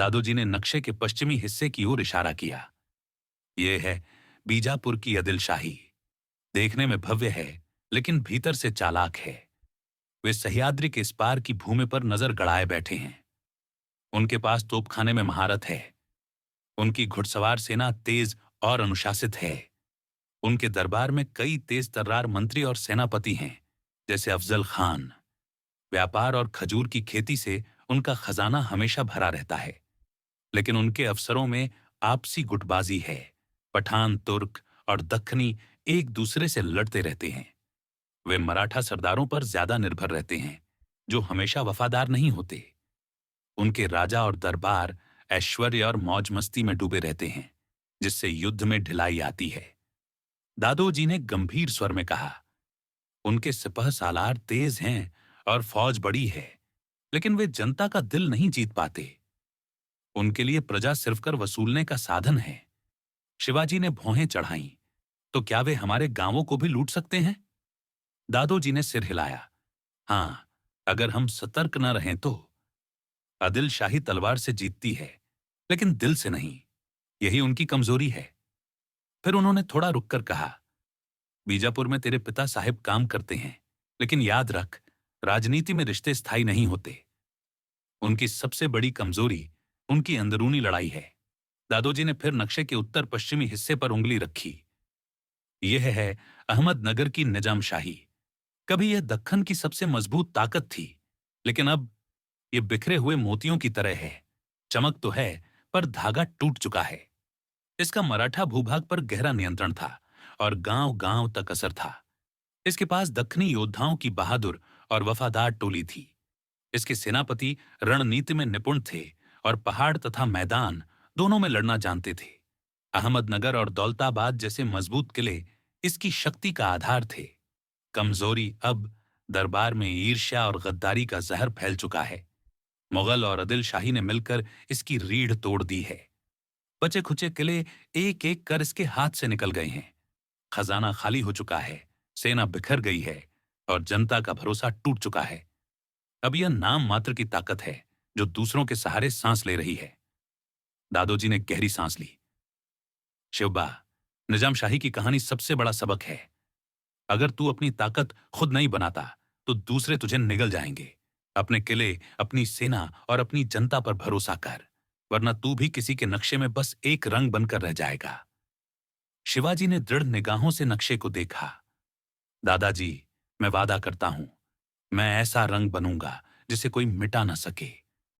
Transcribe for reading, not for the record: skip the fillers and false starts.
दादोजी ने नक्शे के पश्चिमी हिस्से की ओर इशारा किया। यह है बीजापुर की आदिल शाही। देखने में भव्य है, लेकिन भीतर से चालाक है। वे सह्याद्री के इस पार की भूमि पर नजर गड़ाए बैठे हैं। उनके पास तोपखाने में महारत है। उनकी घुड़सवार सेना तेज और अनुशासित है। उनके दरबार में कई तेज तर्रार मंत्री और सेनापति हैं, जैसे अफजल खान। व्यापार और खजूर की खेती से उनका खजाना हमेशा भरा रहता है। लेकिन उनके अफसरों में आपसी गुटबाजी है। पठान, तुर्क और दक्खनी एक दूसरे से लड़ते रहते हैं। वे मराठा सरदारों पर ज्यादा निर्भर रहते हैं, जो हमेशा वफादार नहीं होते। उनके राजा और दरबार ऐश्वर्य और मौज मस्ती में डूबे रहते हैं, जिससे युद्ध में ढिलाई आती है। दादोजी ने गंभीर स्वर में कहा, उनके सिपह सालार तेज हैं और फौज बड़ी है, लेकिन वे जनता का दिल नहीं जीत पाते। उनके लिए प्रजा सिर्फ कर वसूलने का साधन है। शिवाजी ने भौहें चढ़ाईं, तो क्या वे हमारे गांवों को भी लूट सकते हैं? दादोजी ने सिर हिलाया। हां, अगर हम सतर्क न रहें तो। आदिल शाही तलवार से जीतती है, लेकिन दिल से नहीं। यही उनकी कमजोरी है। फिर उन्होंने थोड़ा रुककर कहा, बीजापुर में तेरे पिता साहिब काम करते हैं, लेकिन याद रख, राजनीति में रिश्ते स्थायी नहीं होते। उनकी सबसे बड़ी कमजोरी उनकी अंदरूनी लड़ाई है। दादोजी ने फिर नक्शे के उत्तर पश्चिमी हिस्से पर उंगली रखी। यह है अहमदनगर की निजाम शाही। कभी यह दक्खन की सबसे मजबूत ताकत थी, लेकिन अब यह बिखरे हुए मोतियों की तरह है। चमक तो है, पर धागा टूट चुका है। इसका मराठा भूभाग पर गहरा नियंत्रण था और गांव-गांव तक असर था। इसके पास दक्खनी योद्धाओं की बहादुर और वफादार टोली थी। इसके सेनापति रणनीति में निपुण थे और पहाड़ तथा मैदान दोनों में लड़ना जानते थे। अहमदनगर और दौलताबाद जैसे मजबूत किले इसकी शक्ति का आधार थे। कमजोरी अब दरबार में ईर्ष्या और गद्दारी का जहर फैल चुका है। मुगल और आदिल शाही ने मिलकर इसकी रीढ़ तोड़ दी है। बचे खुचे किले एक एक कर इसके हाथ से निकल गए हैं। खजाना खाली हो चुका है, सेना बिखर गई है और जनता का भरोसा टूट चुका है। अब यह नाम मात्र की ताकत है, जो दूसरों के सहारे सांस ले रही है। दादोजी ने गहरी सांस ली। शिवबा, निजाम शाही की कहानी सबसे बड़ा सबक है। अगर तू अपनी ताकत खुद नहीं बनाता, तो दूसरे तुझे निगल जाएंगे। अपने किले, अपनी सेना और अपनी जनता पर भरोसा कर, वरना तू भी किसी के नक्शे में बस एक रंग बनकर रह जाएगा। शिवाजी ने दृढ़ निगाहों से नक्शे को देखा। दादाजी, मैं वादा करता हूं, मैं ऐसा रंग बनूंगा जिसे कोई मिटा न सके।